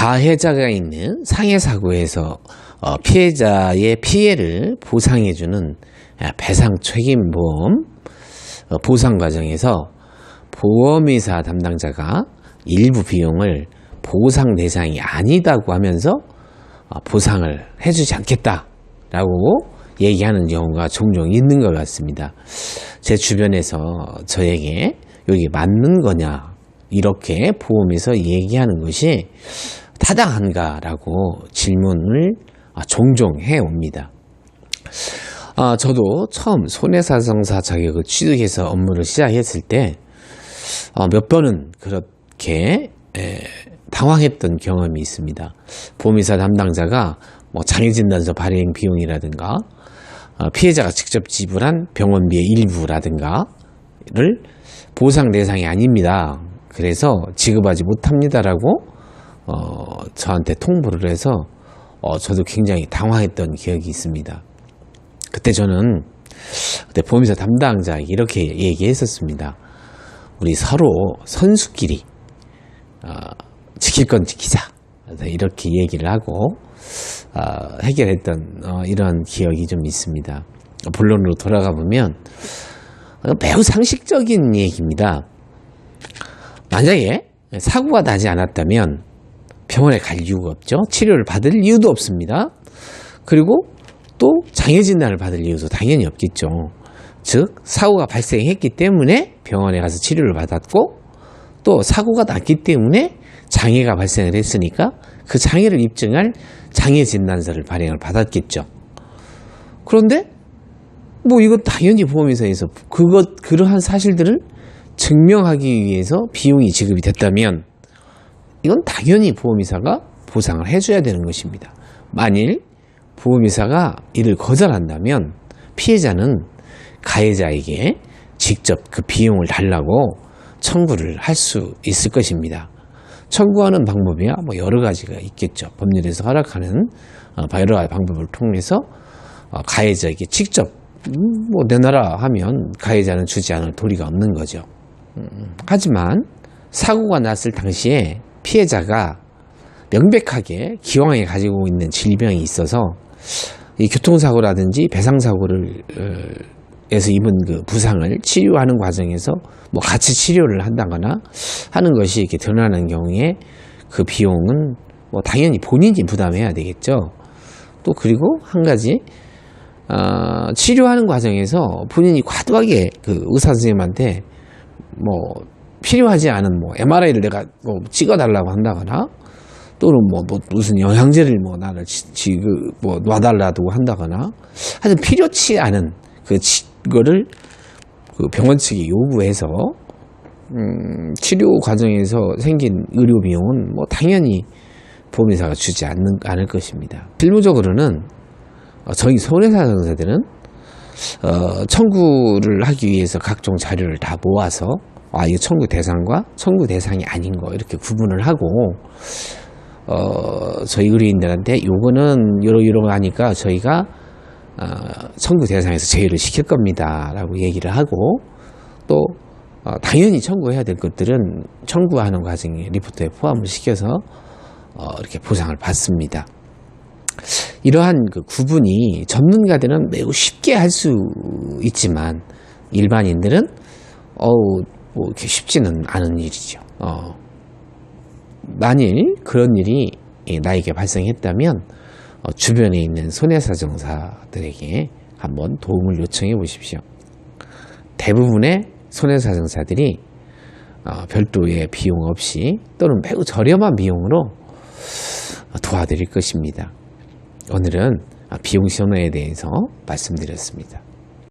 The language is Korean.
가해자가 있는 상해사고에서 피해자의 피해를 보상해주는 배상책임보험 보상 과정에서 보험회사 담당자가 일부 비용을 보상 대상이 아니다고 하면서 보상을 해주지 않겠다라고 얘기하는 경우가 종종 있는 것 같습니다. 제 주변에서 저에게 여기 맞는 거냐 이렇게 보험에서 얘기하는 것이 타당한가라고 질문을 종종 해옵니다. 저도 처음 손해사정사 자격을 취득해서 업무를 시작했을 때 몇 번은 그렇게 당황했던 경험이 있습니다. 보험회사 담당자가 장애진단서 발행 비용이라든가 피해자가 직접 지불한 병원비의 일부라든가를 보상 대상이 아닙니다. 그래서 지급하지 못합니다라고 저한테 통보를 해서 저도 굉장히 당황했던 기억이 있습니다. 그때 저는 보험회사 담당자에게 이렇게 얘기했었습니다. 우리 서로 선수끼리 지킬 건 지키자 이렇게 얘기를 하고 해결했던 이런 기억이 좀 있습니다. 본론으로 돌아가 보면 매우 상식적인 얘기입니다. 만약에 사고가 나지 않았다면 병원에 갈 이유가 없죠. 치료를 받을 이유도 없습니다. 그리고 또 장애진단을 받을 이유도 당연히 없겠죠. 즉 사고가 발생했기 때문에 병원에 가서 치료를 받았고 또 사고가 났기 때문에 장애가 발생을 했으니까 그 장애를 입증할 장애진단서를 발행을 받았겠죠. 그런데 이건 당연히 보험회사에서 그러한 사실들을 증명하기 위해서 비용이 지급이 됐다면 이건 당연히 보험회사가 보상을 해줘야 되는 것입니다. 만일 보험회사가 이를 거절한다면 피해자는 가해자에게 직접 그 비용을 달라고 청구를 할 수 있을 것입니다. 청구하는 방법이야 여러 가지가 있겠죠. 법률에서 허락하는 여러 가지 방법을 통해서 가해자에게 직접 내놔라 하면 가해자는 주지 않을 도리가 없는 거죠. 하지만 사고가 났을 당시에 피해자가 명백하게 기왕에 가지고 있는 질병이 있어서 이 교통사고라든지 배상사고를 에서 입은 그 부상을 치료하는 과정에서 같이 치료를 한다거나 하는 것이 이렇게 드러나는 경우에 그 비용은 당연히 본인이 부담해야 되겠죠. 또 그리고 한 가지 치료하는 과정에서 본인이 과도하게 그 의사 선생님한테 필요하지 않은 MRI를 내가 찍어달라고 한다거나 또는 무슨 영양제를 나를 놔달라고 한다거나 하여튼 필요치 않은 그거를 그 병원 측이 요구해서 치료 과정에서 생긴 의료 비용은 당연히 보험회사가 주지 않을 것입니다. 실무적으로는 저희 손해사정사들은 청구를 하기 위해서 각종 자료를 다 모아서 이거 청구 대상과 청구 대상이 아닌 거 이렇게 구분을 하고 저희 의료인들한테 요거는 이러하니까 저희가 청구 대상에서 제외를 시킬 겁니다 라고 얘기를 하고 또 당연히 청구해야 될 것들은 청구하는 과정에 리포트에 포함을 시켜서 이렇게 보상을 받습니다. 이러한 그 구분이 전문가들은 매우 쉽게 할 수 있지만 일반인들은 이렇게 쉽지는 않은 일이죠. 만일 그런 일이 나에게 발생했다면 주변에 있는 손해사정사들에게 한번 도움을 요청해 보십시오. 대부분의 손해사정사들이 별도의 비용 없이 또는 매우 저렴한 비용으로 도와드릴 것입니다. 오늘은 비용 신호에 대해서 말씀드렸습니다.